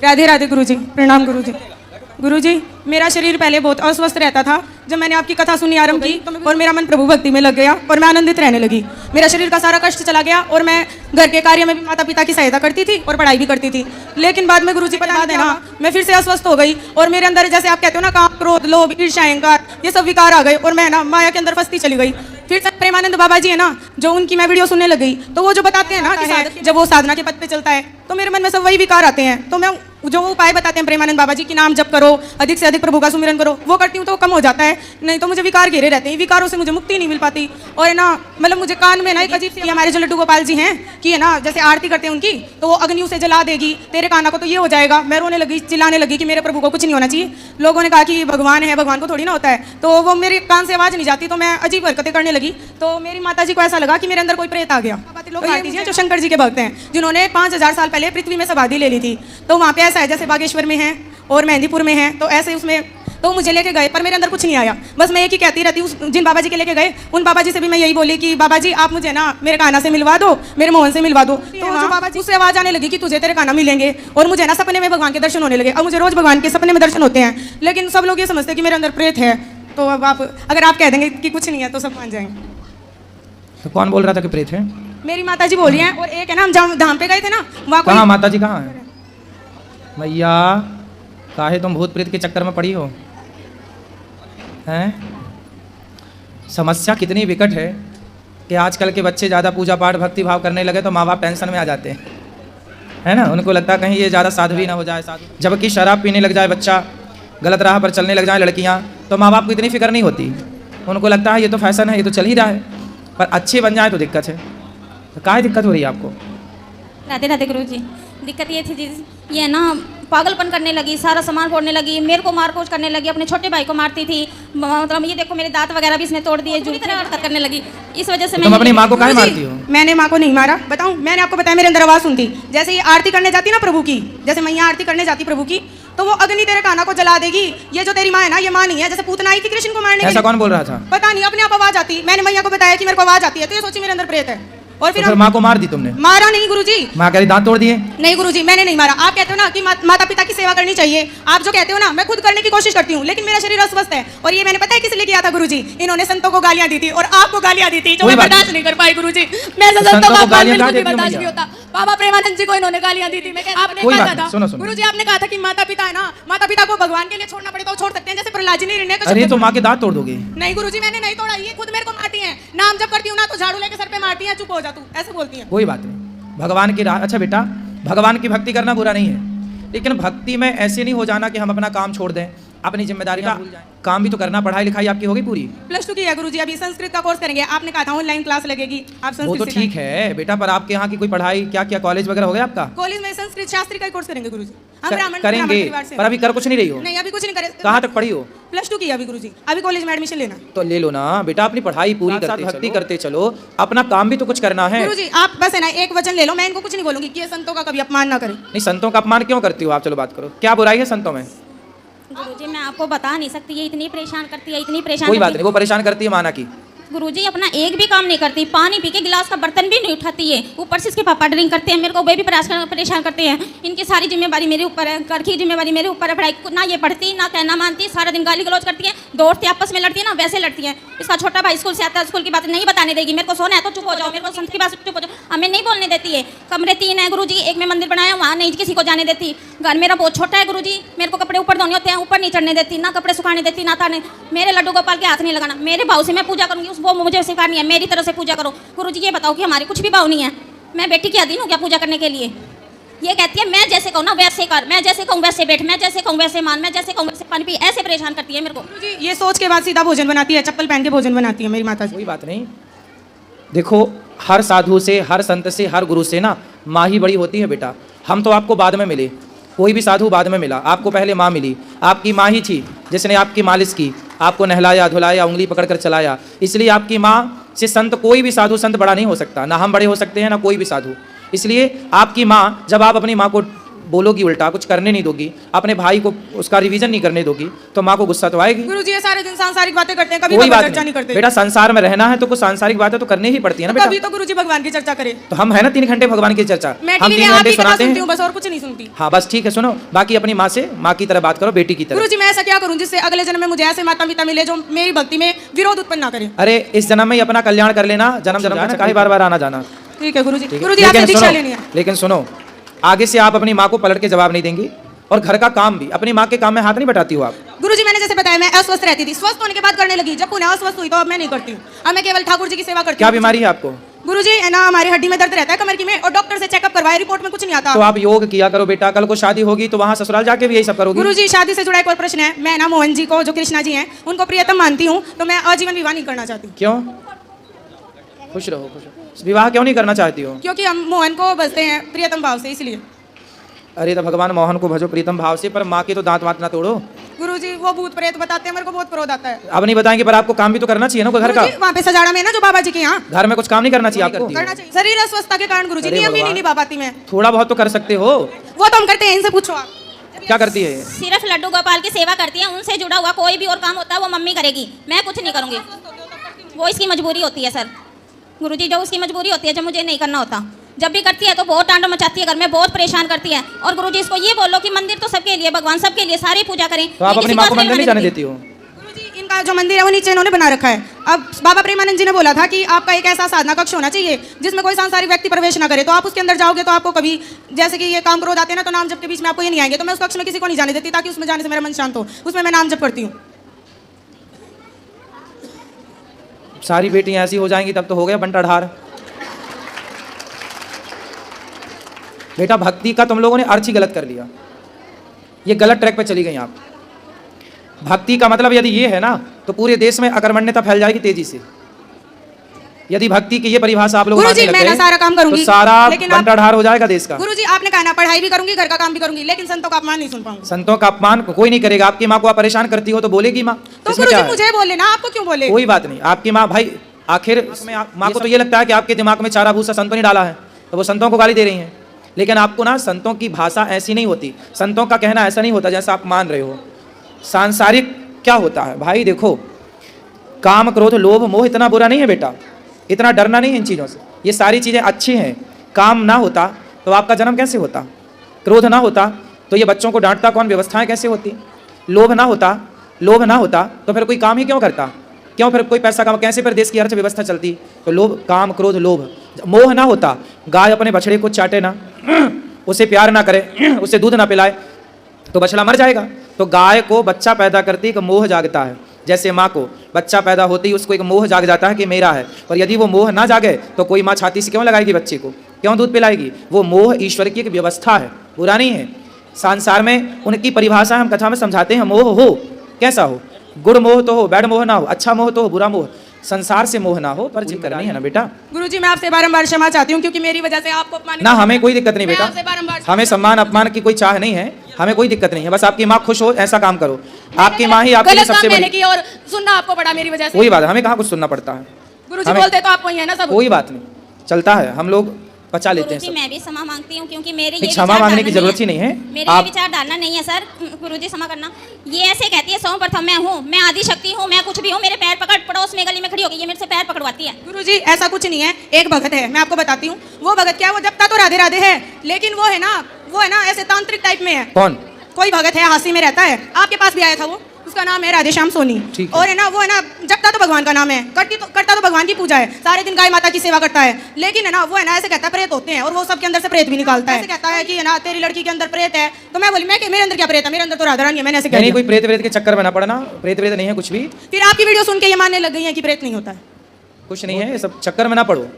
राधे राधे गुरुजी, प्रणाम गुरुजी। गुरुजी, मेरा शरीर पहले बहुत अस्वस्थ रहता था। जब मैंने आपकी कथा सुननी आरंभ की और मेरा मन प्रभु भक्ति में लग गया और मैं आनंदित रहने लगी। मेरा शरीर का सारा कष्ट चला गया और मैं घर के कार्य में भी माता पिता की सहायता करती थी और पढ़ाई भी करती थी। लेकिन बाद में गुरुजी पता नहीं ना, मैं फिर से अस्वस्थ हो गई और मेरे अंदर जैसे आप कहते हो ना, काम, क्रोध, लोभ, ईर्ष्या, अहंकार, ये सब विकार आ गए और मैं ना माया के अंदर फंसती चली गई। फिर से प्रेमानंद बाबा जी है ना, जो उनकी मैं वीडियो सुनने लग गई, तो वो जो बताते हैं ना कि जब वो साधना के पद पे चलता है तो मेरे मन में सब वही विकार आते हैं। तो मैं जो उपाय बताते हैं प्रेमानंद बाबा जी की, नाम जप करो, अधिक से अधिक प्रभु का सुमिरन करो, वो करती हूँ तो कम हो जाता है। नहीं तो मुझे विकार घेरे रहते हैं, विकारों से मुझे मुक्ति नहीं मिल पाती। और है ना, मतलब मुझे कान में ना एक अजीब सी, हमारे जो लड्डू गोपाल जी हैं कि है ना, जैसे आरती करते हैं उनकी, तो वो अग्नि उसे जला देगी, तेरे काना को तो ये हो जाएगा। मैं रोने लगी, चिल्लाने लगी कि मेरे प्रभु को कुछ नहीं होना चाहिए। लोगों ने कहा कि भगवान है, भगवान को थोड़ी ना होता है। तो वो मेरे कान से आवाज़ नहीं जाती, तो मैं अजीब हरकतें करने लगी। तो मेरी माता जी को ऐसा लगा कि मेरे अंदर कोई प्रेत आ गया। लोग भारती जी हैं जो शंकर जी के भक्त हैं, जिन्होंने 5000 साल पहले पृथ्वी में समाधि ले ली थी। तो वहाँ पे ऐसा है जैसे बागेश्वर में है और मेहंदीपुर में है, तो ऐसे उसमें तो मुझे लेके गए, पर मेरे अंदर कुछ नहीं आया। बस मैं एक ही कहती रहती हूँ, जिन बाबा जी के लेके गए उन बाबा जी से भी मैं यही बोली कि बाबा जी आप मुझे ना मेरे काना से मिलवा दो, मेरे मोहन से मिलवा दो। तो जो बाबा जी उससे आवाज़ आने लगी कि तुझे तेरे काना मिलेंगे, और मुझे ना सपने में भगवान के दर्शन होने लगे। अब मुझे रोज भगवान के सपने में दर्शन होते हैं, लेकिन सब लोग ये समझते हैं कि मेरे अंदर प्रेत है। तो अब आप अगर आप कह देंगे कि कुछ नहीं है तो सब मान जाएंगे। तो कौन बोल रहा था कि प्रेत है? मेरी माता जी बोली हैं, और एक है ना, हम जहाँ धाम पे गए थे ना, वहाँ कहाँ माता जी कहाँ है? भैया काहे तुम भूत प्रेत के चक्कर में पड़ी हो? हैं? समस्या कितनी विकट है कि आजकल के बच्चे ज़्यादा पूजा पाठ भक्ति भाव करने लगे तो माँ बाप टेंशन में आ जाते हैं, है ना। उनको लगता है कहीं ये ज़्यादा साध्वी ना हो जाए, साधु। जबकि शराब पीने लग जाए बच्चा, गलत राह पर चलने लग जाए लड़कियाँ, तो माँ बाप को इतनी फिक्र नहीं होती। उनको लगता है ये तो फैशन है, ये तो चल ही रहा है। पर अच्छे बन जाए तो दिक्कत है। तो काहे दिक्कत हो रही है आपको? राधे राधे गुरु जी, दिक्कत ये थी जी, ये ना पागलपन करने लगी, सारा सामान फोड़ने लगी, मेरे को मारकूट करने लगी, अपने छोटे भाई को मारती थी। मतलब ये देखो मेरे दांत वगैरह भी इसने तोड़ दिए, जो तरह हरकत करने लगी। इस वजह से तुम अपनी माँ को काहे मारती हो? मैंने माँ को नहीं मारा, बताऊं, मैंने आपको बताया मेरे अंदर आवाज़ सुनती। जैसे ये आरती करने जाती ना प्रभु की, जैसे मैया आरती करने जाती प्रभु की, तो वो अग्नि तेरे काना को जला देगी। ये जो तेरी माँ है ना, ये माँ नहीं है। जैसे पूतना आई थी कृष्ण को मारने, ऐसा कौन बोल रहा था? पता नहीं, अपने आप आवाज़ आती। मैंने मैया को बताया कि मेरे को आवाज़ आती है, तो ये सोची मेरे अंदर प्रेत है। और फिर माँ को मार दी तुमने? मारा नहीं गुरुजी। माँ कह रही दांत तोड़ दिए? नहीं गुरुजी, मैंने नहीं मारा। आप कहते हो ना कि माता पिता की सेवा करनी चाहिए, आप जो कहते हो ना, मैं खुद करने की कोशिश करती हूँ, लेकिन मेरा शरीर अस्वस्थ है। और ये मैंने पता है किस लिए किया था गुरुजी? इन्होंने संतों को गालियां दी थी और आपको गालियां दी थी, जो मैं बर्दाश्त नहीं कर पाई गुरुजी। मैं संतों को गालियां बर्दाश्त नहीं होता। बाबा प्रेमानंद जी को इन्होंने गालियां दी थी। आपने कहा था गुरुजी, आपने कहा था कि माता पिता है ना, माता पिता को भगवान के लिए छोड़ना पड़े तो छोड़ सकते हैं, जैसे प्रहलाद जी ने। अरे तो माँ के दांत तोड़ दोगे? नहीं गुरुजी, मैंने नहीं तोड़ा, ये खुद मेरे को मारती है। नाम जब करती हूँ ना तो झाड़ू लेके सर पे मारती है, चुप हो जा तू, ऐसे बोलती है। कोई बात नहीं, भगवान की राह। अच्छा बेटा, भगवान की भक्ति करना बुरा नहीं है, लेकिन भक्ति में ऐसे नहीं हो जाना कि हम अपना काम छोड़ दें, अपनी जिम्मेदारियां भूल जाएं। काम भी तो करना। पढ़ाई लिखाई आपकी होगी पूरी? +2 की है गुरुजी, अभी संस्कृत का कोर्स करेंगे। आपने कहा था ऑनलाइन क्लास लगेगी, आप संस्कृत। वो तो ठीक है बेटा, पर आपके यहाँ की कोई पढ़ाई क्या क्या कॉलेज वगैरह हो गया आपका? कॉलेज में संस्कृत शास्त्री का कोर्स करेंगे गुरुजी। हम ब्राह्मण करेंगे, पर अभी कर कुछ नहीं रही हो? नहीं, अभी कुछ नहीं करे। कहाँ तक पढ़ी हो? +2 की अभी गुरुजी, अभी कॉलेज में एडमिशन लेना। तो ले लो ना बेटा, अपनी पढ़ाई पूरी करते भक्ति करते चलो, अपना काम भी तो कुछ करना है। गुरुजी आप बस है ना एक वचन ले लो, मैं इनको कुछ नहीं बोलूंगी कि ये संतों का कभी अपमान ना करें। नहीं, संतों का अपमान क्यों करती हो आप? चलो बात करो, क्या बुराई है संतों में? गुरुजी मैं आपको बता नहीं सकती, ये इतनी परेशान करती है, इतनी परेशान। कोई बात नहीं, वो परेशान करती है माना की। गुरुजी अपना एक भी काम नहीं करती, पानी पी के गिलास का बर्तन भी नहीं उठाती है। ऊपर से इसके पापा ड्रिंक करते हैं, मेरे को वे भी परेशान करते हैं। इनकी सारी जिम्मेवारी मेरे ऊपर है, घर की जिम्मेवारी मेरे ऊपर है। पढ़ाई ना ये पढ़ती ना कहना मानती, सारा दिन गाली गलौज करती है, दौड़ती आपस में लड़ती है ना, वैसे लड़ती है। इसका छोटा भाई स्कूल से आता है, स्कूल की बात नहीं बताने देगी। मेरे को सोना है तो चुप हो जाओ, मेरे को संत की बात चुप हो जाओ, हमें नहीं बोलने देती है। कमरे 3 है गुरुजी, एक में मंदिर बनाया, वहाँ नहीं किसी को जाने देती। घर मेरा बहुत छोटा है गुरुजी, मेरे को कपड़े ऊपर धोने होते हैं, ऊपर नहीं चढ़ने देती, ना कपड़े सुखाने देती, ना ताने। मेरे लड्डू गोपाल के हाथ नहीं लगाना, मेरे भाव से मैं पूजा करूंगी, वो मुझे सिखानी है, मेरी तरह से पूजा करो। गुरुजी ये बताओ कि हमारे कुछ भी भाव नहीं है, मैं बेटी की अधीन हूँ क्या पूजा करने के लिए? ये कहती है मैं जैसे कहूँ ना वैसे कर, मैं जैसे कहूँ वैसे बैठ, मैं जैसे कहूँ वैसे मान, मैं जैसे कहूँ वैसे पानी पी, ऐसे परेशान करती है मेरे को। गुरुजी ये सोच के बाद सीधा भोजन बनाती है, चप्पल पहन के भोजन बनाती है मेरी माता जी। कोई बात नहीं, देखो हर साधु से, हर संत से, हर गुरु से ना माँ ही बड़ी होती है बेटा। हम तो आपको बाद में मिले, कोई भी साधु बाद में मिला, आपको पहले माँ मिली। आपकी माँ ही थी जिसने आपकी मालिश की, आपको नहलाया धुलाया, उंगली पकड़कर चलाया। इसलिए आपकी माँ से संत, कोई भी साधु संत बड़ा नहीं हो सकता, ना हम बड़े हो सकते हैं ना कोई भी साधु। इसलिए आपकी माँ, जब आप अपनी माँ को बोलोगी उल्टा, कुछ करने नहीं दोगी, अपने भाई को उसका रिवीजन नहीं करने दोगी, तो माँ को गुस्सा तो आएगी। गुरुजी ये सारे दिन सांसारिक बातें करते हैं, कभी कोई भगवत बात चर्चा नहीं करते। बेटा, संसार में रहना है तो कुछ सांसारिक बातें तो करनी ही पड़ती है ना बेटा। कभी तो गुरुजी भगवान की चर्चा करे। तो हम है ना 3 घंटे भगवान की चर्चा, मैं हम टीवी 3 में घंटे आपकी कथा सुनाते सुनती हैं। हूँ बस, और कुछ नहीं सुनती। हाँ बस ठीक है, सुनो, बाकी अपनी माँ से माँ की तरह बात करो, बेटी की तरह। गुरुजी मैं ऐसा क्या करूँ जिससे अगले जन्म में मुझे ऐसे माता पिता मिले जो मेरी भक्ति में विरोध उत्पन्न ना करे। अरे इस जन्म में ही अपना कल्याण कर लेना, जन्म जन्म काहे बार बार आना जाना। ठीक है गुरुजी। ठीक है? गुरुजी आपसे दीक्षा लेनी है। लेकिन सुनो, आगे से आप अपनी माँ को पलट के जवाब नहीं देंगी, और घर का काम भी, अपनी माँ के काम में हाथ नहीं बटाती हो आप। गुरुजी मैंने जैसे बताया मैं अस्वस्थ रहती थी, स्वस्थ होने के बाद करने लगी, जब पुनः अस्वस्थ हुई तो अब मैं नहीं करती हूँ। अब मैं केवल ठाकुर जी की सेवा करती क्या हूँ। बीमारी है आपको? गुरुजी है ना, हमारी हड्डी में दर्द रहता है कमर की में, और डॉक्टर से चेकअप करवाए, रिपोर्ट में कुछ नहीं आता। तो आप योग किया करो बेटा, कल को शादी होगी तो वहाँ ससुराल जाके भी यही सब करोगी। गुरुजी शादी से जुड़ा एक और प्रश्न है। मैं ना मोहन जी को, जो कृष्णा जी हैं, उनको प्रियतम मानती हूँ, तो मैं आजीवन विवाह नहीं करना चाहती। क्यों? खुश रहो, खुश रहो। विवाह क्यों नहीं करना चाहती हो? क्योंकि हम मोहन को बसते हैं प्रियतम भाव से, इसलिए। अरे तो भगवान मोहन को भजो प्रीतम भाव से, पर माँ के तो दांत वात ना तोड़ो। गुरुजी वो भूत प्रेत बताते हैं, मेरे को बहुत क्रोध आता है। अब नहीं बताएंगे, पर आपको काम भी तो करना चाहिए ना कोई घर का। वहाँ पे सजाड़ा में ना जो बाबा जी के यहाँ, घर में कुछ काम नहीं करना चाहिए आपको? करना चाहिए। शरीर अस्वस्थता के कारण गुरुजी अरे नियम भी भगवान। नहीं निभा पाती मैं। थोड़ा बहुत तो कर सकते हो। वो तो हम करते हैं, इनसे पूछो आप। क्या करती है ये? सिर्फ लड्डू गोपाल की सेवा करती है, उनसे जुड़ा हुआ कोई भी और काम होता है वो मम्मी करेगी, मैं कुछ नहीं करूँगी। वो इसकी मजबूरी होती है सर गुरुजी, जो उसकी मजबूरी होती है, जब मुझे नहीं करना होता। जब भी करती है तो बहुत टांडव मचाती है, घर में बहुत परेशान करती है। और गुरुजी इसको ये बोलो कि मंदिर तो सबके लिए, भगवान सबके लिए, सारी पूजा करें। तो आप अपनी माँ को मंदिर नहीं जाने देती हो? गुरुजी इनका जो मंदिर है वो नीचे इन्होंने बना रखा है। अब बाबा प्रेमानंद जी ने बोला था कि आपका एक ऐसा साधना कक्ष होना चाहिए जिसमें कोई सांसारिक व्यक्ति प्रवेश ना करे, तो आप उसके अंदर जाओगे तो आपको कभी, जैसे कि ये काम क्रोध आते हैं ना, तो नाम जप के बीच में आपको ये नहीं आएंगे, तो मैं उस कक्ष में किसी को नहीं जाने देती, ताकि उसमें जाने से मेरा मन शांत हो। उसमें मैं नाम जप करती हूँ। सारी बेटियां ऐसी हो जाएंगी तब तो हो गया बंटा ढार। बेटा भक्ति का तुम लोगों ने अर्थ ही गलत कर लिया, ये गलत ट्रैक पे चली गई आप। भक्ति का मतलब यदि ये है ना, तो पूरे देश में अकर्मण्यता फैल जाएगी तेजी से। यदि भक्ति की ये परिभाषा आप लोग गुरुजी मानने लग मैं ना गए, सारा काम करूंगी, तो सारा लेकिन बंटा ढार हो जाएगा देश का। गुरुजी आपने कहा ना, पढ़ाई भी करूंगी, घर का काम भी करूंगी, लेकिन संतों का अपमान नहीं सुन पाऊंगी। संतों का अपमान कोई नहीं करेगा। आपकी माँ को आप परेशान करती हो तो बोलेगी माँ, तो इसमें क्या गुरुजी है? मुझे बोले ना, आपको क्यों बोले? कोई बात नहीं, आपकी माँ भाई आखिर माँ को तो ये लगता है कि आपके दिमाग में चारा भूसा संतों ने डाला है, तो वो संतों को गाली दे रही हैं। लेकिन आपको ना संतों की भाषा ऐसी नहीं होती, संतों का कहना ऐसा नहीं होता जैसा आप मान रहे हो। सांसारिक क्या होता है भाई, देखो काम क्रोध लोभ मोह इतना बुरा नहीं है बेटा, इतना डरना नहीं है इन चीज़ों से। ये सारी चीज़ें अच्छी हैं। काम ना होता तो आपका जन्म कैसे होता? क्रोध ना होता तो ये बच्चों को डांटता कौन? व्यवस्थाएं कैसे होती? लोभ ना होता तो फिर कोई काम ही क्यों करता? क्यों फिर कोई पैसा काम, कैसे फिर देश की अर्थव्यवस्था चलती? तो लोभ, काम क्रोध लोभ। मोह ना होता, गाय अपने बछड़े को चाटे ना, उसे प्यार ना करे, उसे दूध ना पिलाए, तो बछड़ा मर जाएगा। तो गाय को बच्चा पैदा करती एक मोह जागता है, जैसे माँ को बच्चा पैदा होते ही उसको एक मोह जाग जाता है कि मेरा है। और यदि वो मोह ना जागे तो कोई माँ छाती से क्यों लगाएगी बच्चे को, क्यों दूध पिलाएगी? वो मोह ईश्वर की एक व्यवस्था है, बुरा नहीं है। संसार में उनकी परिभाषा हम कथा में समझाते हैं। मोह हो कैसा हो, गुड मोह तो हो, बैड मोह ना हो, अच्छा मोह तो हो, बुरा मोह, संसार से मोह ना हो, पर जिद करनी है ना बेटा। गुरुजी मैं आपसे बारंबार क्षमा चाहती हूँ, क्योंकि मेरी वजह से आपको अपमान ना हमें कोई दिक्कत नहीं मैं बेटा, आपसे बारंबार हमें सम्मान अपमान की कोई चाह नहीं है, हमें कोई दिक्कत नहीं है। बस आपकी माँ खुश हो ऐसा काम करो, आपकी माँ ही आपके लिए गलत सबसे काम मैंने बड़ी। की और सुनना आपको पड़ा मेरी वजह से। कोई बात है, हमें कहाँ कुछ सुनना पड़ता है। गुरुजी हमें- बोलते तो आपको ही है ना सब। कोई बात नहीं, चलता है, हम लोग पचा लेते हैं गुरुजी सब। मैं भी क्षमा मांगती हूँ, क्योंकि मेरे ये नहीं, क्षमा विचार मांगने डालना की नहीं जरूरत ही नहीं है। मेरे ये विचार डालना नहीं है सर। गुरुजी क्षमा करना। ये ऐसे कहती है सर्वप्रथम मैं हूँ, मैं आदि शक्ति हूँ, मैं कुछ भी हूँ, मेरे पैर पकड़, पड़ोस में गली में खड़ी होगी ये मेरे से पैर पकड़वाती है। गुरुजी ऐसा कुछ नहीं है, एक भगत है, मैं आपको बताती हूँ। वो भगत क्या है, वो जपता तो राधे राधे है, लेकिन वो है ना ऐसे तांत्रिक टाइप में है। कौन? कोई भगत है, हासी में रहता है, आपके पास भी आया था वो, उसका नाम है राधेश्याम सोनी। ठीक है। और वो है ना जपता तो भगवान का नाम है, करता तो भगवान की पूजा है, सारे दिन गाय माता की सेवा करता है, लेकिन वो है ना ऐसे कहता है प्रेत होते हैं, और वो सबके अंदर से प्रेत भी निकालता है। ऐसे कहता है कि तेरी लड़की के अंदर प्रेत है, तो मैं बोली मेरे अंदर क्या प्रेत है, मेरे अंदर तो राधा रानी है, मैंने ऐसे कह नहीं, दिया। कोई प्रेत व्रेत के चक्कर में ना पड़ना, प्रेत व्रेत नहीं है कुछ भी, फिर आपकी वीडियो सुन के ये मानने लग गई है कि प्रेत नहीं होता है। कुछ नहीं है, ये सब चक्कर में ना पड़ो।